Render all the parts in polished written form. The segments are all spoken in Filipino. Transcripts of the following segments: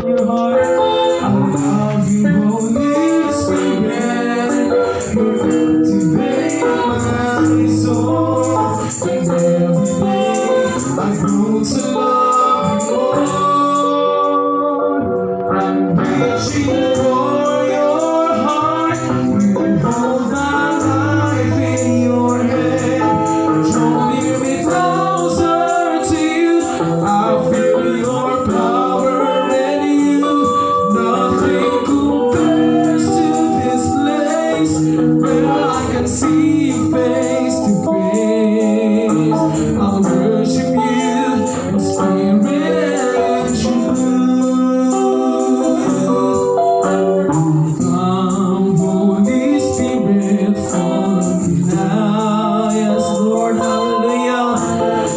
your heart. I love you, Holy Spirit. You activate my soul. And every day I grow to love you more. I'm reaching for your heart. You hold my life in your hand. Drawing me closer to you. I feel your power and you. Nothing compares to this place where I can see you face to face. I'll worship you in spirit and truth. Come, Holy Spirit, follow me now. Yes, Lord, hallelujah.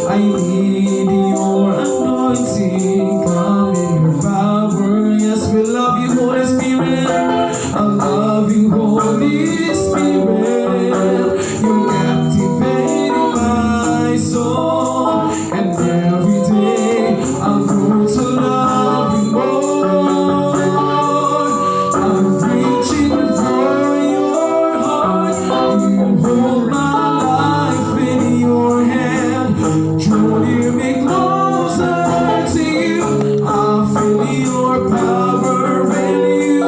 I need your anointing. Come in your power. Yes, we love you, Holy Spirit. I love you, Holy Spirit. You captivate my soul. And every day I'll grow to love you more. I'm reaching for your heart. You hold my life in your hand. Drawing me closer to you. I feel your power in you.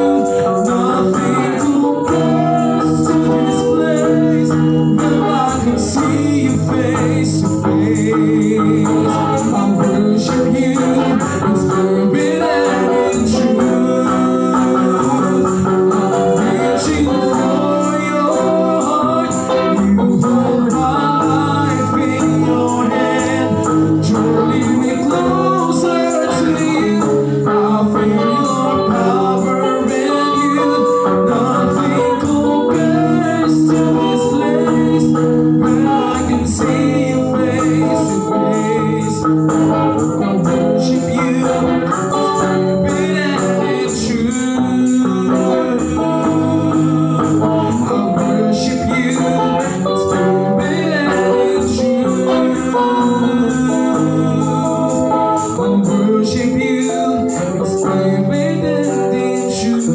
Nothing compares to this place where I can see you face to face. I worship you in spirit and in truth. I'm reaching for your heart. You hold my life in your hand. Drawing me closer to you. I feel your power in you. Nothing compares to this place where I can see you face to face. I worship you in spirit and in truth. I worship you in spirit and in truth. I worship you in spirit and in truth.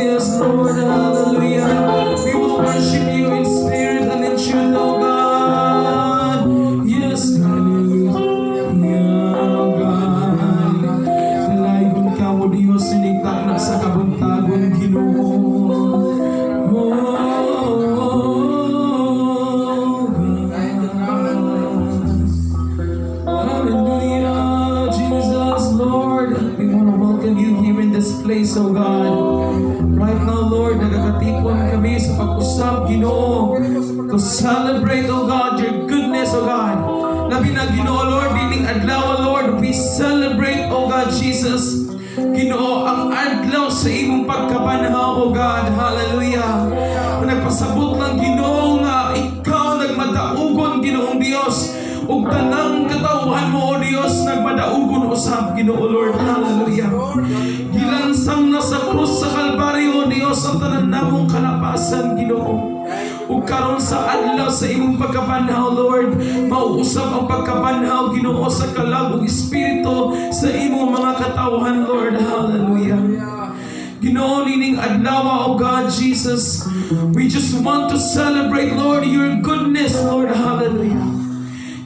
Yes, Lord, hallelujah. We will worship you in spirit and in truth, oh God. Yes, hallelujah, God. Dalayon ka mo, Diyos, siniktak na sa kabuntagon, Ginoo. Hallelujah, Jesus, Lord. We want to welcome you here in this place, oh God. Right now, Lord, nagkakatipon kami sa pag-usap, Ginoo, to celebrate, oh God, your goodness, oh God. Labi na, Ginoo, Lord, dining adlaw, Lord, we celebrate, oh God, Jesus. Ginoo, ang adlaw sa imong pagkabanhaw, oh God. Hallelujah. Nagpasabot lang, Ginoo, nga ikaw nagmadaugon, Ginoong Dios. Ug tanang katawhan mo, O Dios, nagmadaugon usab, Ginoo, Lord. Hallelujah. Gilansang na sa krus sa Kalbaryo, O Dios, ang tanan namong kalapasan, Ginoo. Ug karon sa adlaw sa imong pagkabanhaw, Lord, mauusab ang pagkabanhaw, Ginoo, sa kalabong espiritu sa imong mga katawhan, Lord. Hallelujah. Ginoo, nining adlaw, O God, Jesus, we just want to celebrate, Lord, your goodness, Lord. Hallelujah.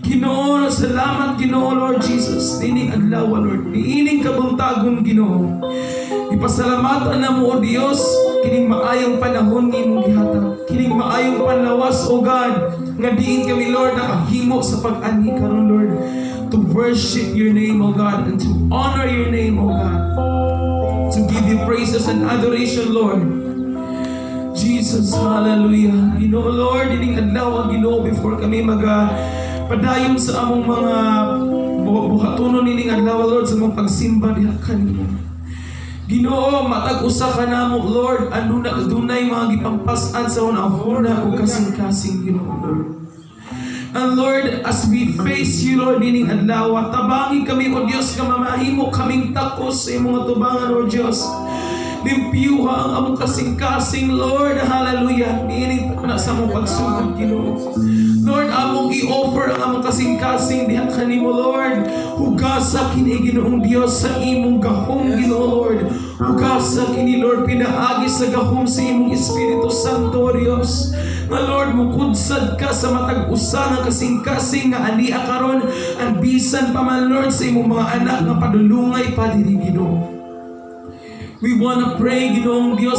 Ginoo, salamat, Ginoo, Lord Jesus. Nining adlaw, Lord, niining kabuntagon, Ginoo. Ipasalamatan na mo, O Dios, kining maayong panahon ni mong gihatag, kining maayong panlawas, O God, nga diin kami, Lord, nakahimo sa pag-ani karon, Lord, to worship your name, O God, and to honor your name, O God, to give you praises and adoration, Lord. Jesus, hallelujah. Ginoo, Lord, ining adlaw, Ginoo, before kami padayon sa among mga buhatunon nining adlaw, Lord, sa among pagsimba diha kanimo. Ginoo, matag usa ka namo, Lord, dunay mga gipampasan sa una-una ug kasing-kasing, Ginoo, Lord. And Lord, as we face you, Lord, nining adlaw, tabangi kami, O Dios, nga mamahimo kaming takos sa imong tubangan, O Dios. Limpiyuha ang among kasing-kasing, Lord, hallelujah. Niining na sa among pagsugod, Ginoo. Lord, among i-offer ang among kasing-kasing diha kanimo, Lord. Hugasa kini Ginoong Dios sa imong gahom, Ginoo Lord. Hugasa kini, Lord, pinaagi sa gahom sa imong Espiritu Santo, Dios. Nga Lord, mukudsad ka sa matag usa nga kasing-kasing nga ania karon ang bisan pa man, Lord, sa imong mga anak nga padulungay pa diri, Ginoo. We wanna pray, Ginoong Dios,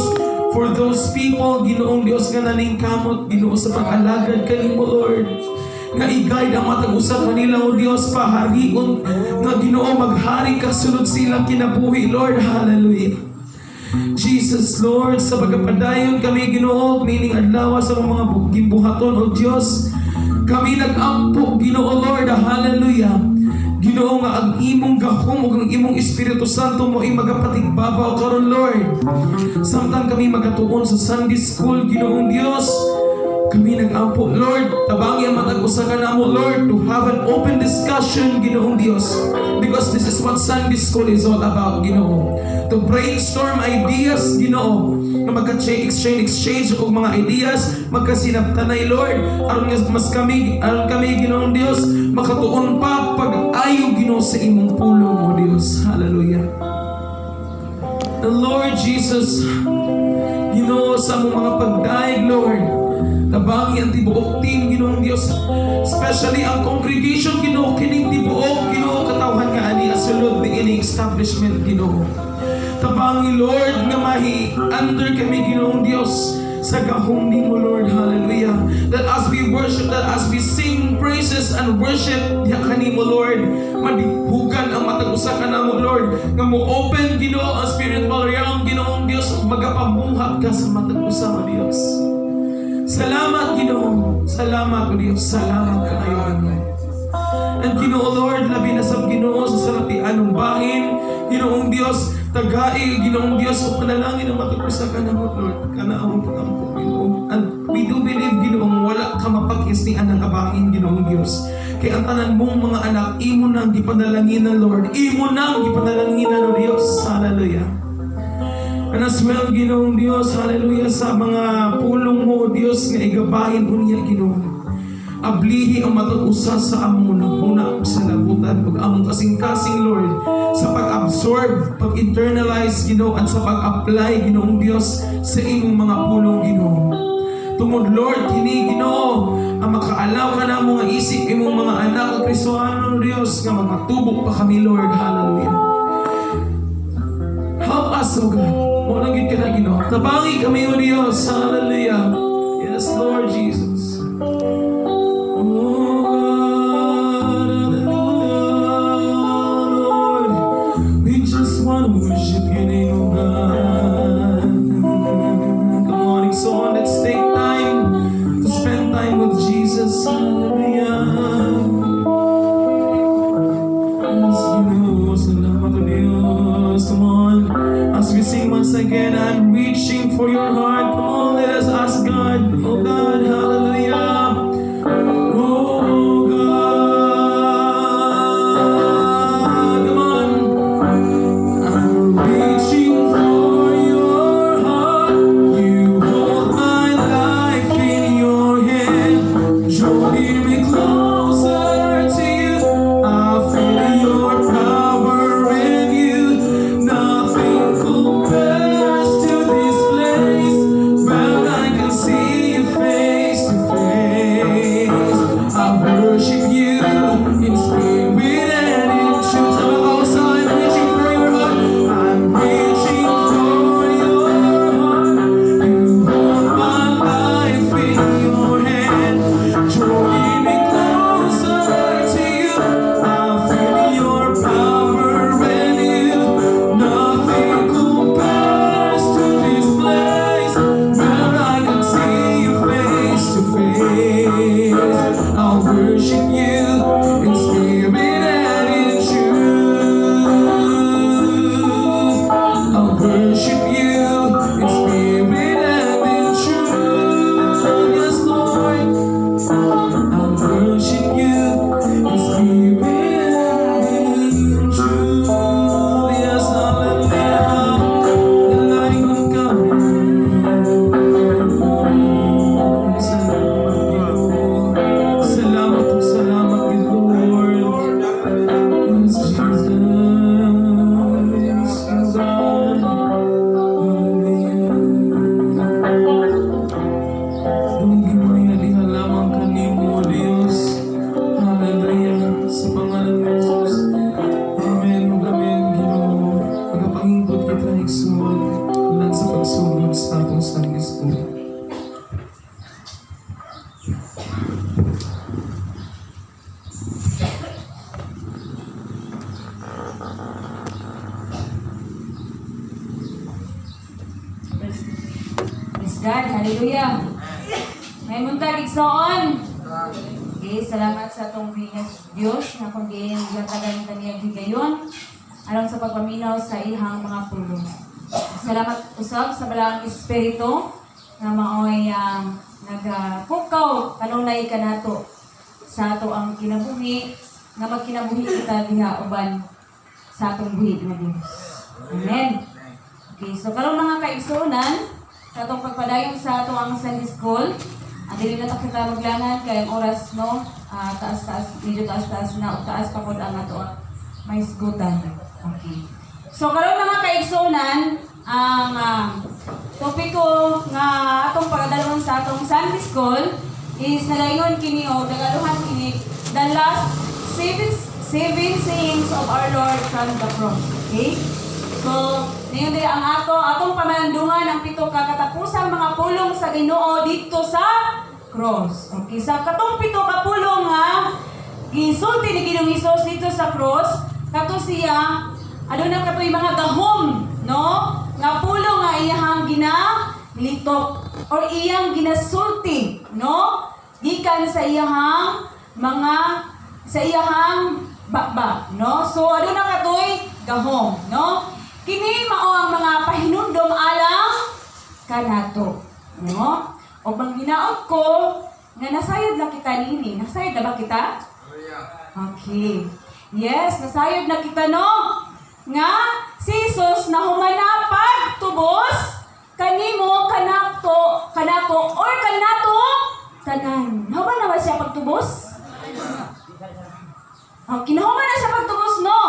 for those people, Ginoong Dios, nga naningkamot, Ginoo, sa pag-alagad kanimo, Lord. Nga i-guide ang matag usa kanila, O Dios, paharion nga Ginoo, maghari ka sulod silang kinabuhi, Lord. Hallelujah. Jesus, Lord, sa pagpadayon kami, Ginoo, meaning adlaw sa mga gimbuhaton, O Dios, kami nag-ampo, Ginoo, Lord. Hallelujah. Ginoo, nga ang imong gahom ug ang imong Espiritu Santo mo ay magapatigbabaw karon, Lord. Samtang kami magatuon sa Sunday School, Ginoong Dios, kami nag-ampo, Lord, tabangi ang matag usa ka namo, Lord, to have an open discussion, Ginoong Dios, because this is what Sunday School is all about, Ginoo. To brainstorm ideas, Ginoo, na magka-exchange og mga ideas, magkasinabtanay, Lord, aron mas kami, Ginoong Dios, makatuon pa pag-ayo, Ginoo, sa imong pulong mo, Dios. Hallelujah. The Lord Jesus, Ginoo, sa among mga pagdaig, Lord, tabangi ang tibuok team, Ginoong Dios, especially ang congregation, Ginoo, kining tibuok, Ginoo, katawhan nga ani asulod ni ini establishment, Ginoo. Tabangi, Lord, nga mahi-under kami, Ginoong Dios, sa gahom nimo, Lord. Hallelujah. That as we worship, that as we sing praises and worship diha kanimo, Lord, madihugan ang matag usa ka namo, Lord, nga mo open, Ginoo, ang spiritual realm, Ginoong Dios, magapamuhat ka sa matag usa mo, Dios. Salamat, Ginoo. Salamat, O Dios. Salamat ka ngayon. And Ginoo, Lord, labi na sa Ginoo sa salapian ng bahin, Ginoong Dios, tagai, Ginoong Dios, o panalangin ang matukusa ka na mo, Lord, ka na ang pagkampo, Ginoo. And we do believe, Ginoong, wala ka mapag-isnian ng kabahin, Ginoong Dios. Kaya ang tanan mong mga anak, imo nang gipanalangin, Lord. Imo nang gipanalangin, O Dios. Hallelujah. And as well, Ginoong Dios, hallelujah, sa mga pulong mo, Dios, nga igabahin mo niya, Ginoo. Ablihi ang matag-usa sa amon naguna sa labutan pag among kasing-kasing, Lord, sa pag-absorb, pag-internalize, Ginoo, at sa pag-apply, Ginoong Dios, sa imong mga pulong, Ginoo. Tungod, Lord, kini, Ginoo, ang makaalaw ka na mga isip imong mga anak at Kristohano, Dios, nga magmatubok pa kami, Lord. Hallelujah. Help us, O God. Muna gid ka na, Ginoo. Tabangi kami, O Dios. Hallelujah. Yes, Lord Jesus. Worship your name, oh God. Come on, so let's take time to spend time with Jesus. Hallelujah. Yes, Ginoo, salamat o Diyos. Come on, as we sing once again, I'm reaching for your heart. Come on, let us ask God. Oh God, hallelujah. Oh God, come on. Reaching for your heart, you hold my life in your hand, drawing me closer to you. I feel your power in you. Nothing compares to this place. sa atong Sunday School. Praise God, hallelujah. May muntag igsoon. Okay, salamat sa atong Diyos na kung gatagan kaniya gigayon aron sa pagpaminaw sa ihang mga pulong. Salamat usab sa balaang espiritu na maoy nagpukaw kanunay kanato sa ato ang kinabuhi nga magkinabuhi kita diha uban sa atong buhi nga Dios. Amen. Okay, so karon mga kaigsunan sa atong pagpadayon sa ato ang Sunday School. Dili na ta kita maglangan kay ang oras no taas-taas, medyo taas-taas na o taas pa pod ang ato may isgutan. Okay. So karon mga kaigsunan ang topiko nga atong pagdalawon sa atong Sunday School is nagaingon kini o nagaluhan kini the last seven sayings of our Lord from the cross. Okay? So, ngayon din ang atong pamalandungan ang pito kakatapusang mga pulong sa Ginoo dito sa cross. Okay, sa katong pito ka pulong nga gisulti ni Ginoong Hesus dito sa cross, kato siya aduna katoy mga gahom, no? Nga pulong nga iyang ginalitok or iyang ginasulti, no? Gikan sa iyang bakbak, no? So aduna katoy gahom, no? Kini mao ang mga pahinumdom alang kanato, no? O bang ginaot ko nga nasayod na kita niini. Nasayod na ba kita? Okay. Yes, nasayod na kita no. Nga si Jesus na humanapag tubos kanimo kanako or kanato tanan. Human na ba siya pagtubos? Kinahuman na siya pagtubos no.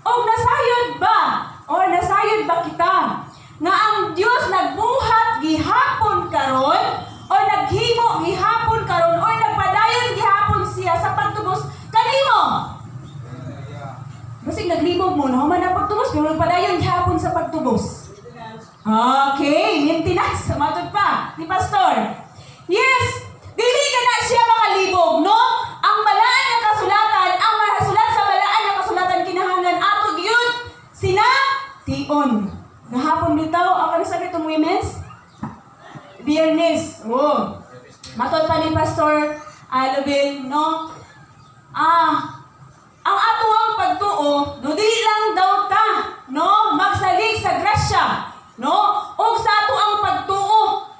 O nasayod ba? Or nasayod ba kita? Nga ang Dios nagbuhat gihapon karon o naghimo gihapon karon o nagpadayon gihapon siya sa pagtubos kanimo. Basig naglimog mo na human na pagtubos pero nagpadayon gihapon sa pagtubos. Okay, maintenance matod pa ni pastor. Yes, dili ka na siya makalibog, no? Ang balaan nga kasulatan, ang mahasulat sa balaan nga kasulatan kinahanglan ato gyud sina tion. Gahapon bitaw, ang ano sabi itong women's? Biyernes. Oh. Matod pa ni Pastor Alubin, no? Ang ato ang pagtuo, no, dili lang daw ta, no? Magsalig sa grasya, no? O sa ato ang pagtuo.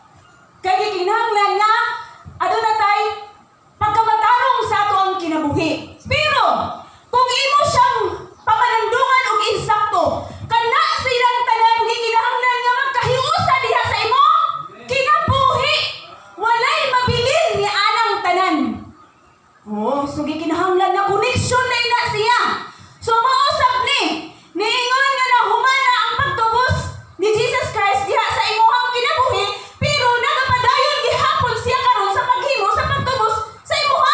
Kaya kinahanglan nga, aduna tay pagkamatarong sa ato ang kinabuhi. Pero, kung imo siyang pamalandungan og insakto, kana silang tanan di kinahanglan nga magkahiusa diha sa imo kinabuhi. Walay mabilin ni anang tanan. Oh, so gikinahanglan na connection na ina siya. So mausap niingon nga na humana ang pagtubos ni Jesus Christ diha sa imong kinabuhi, pero nagapadayon gihapon siya karon sa paghimo sa pagtubos sa imong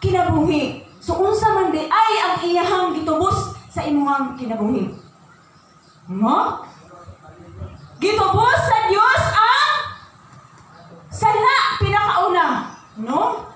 kinabuhi. So unsa man di ay ang iyahang gitubos sa imong kinabuhi? No? Gitubos sa Dios ang sala pinakauna, no?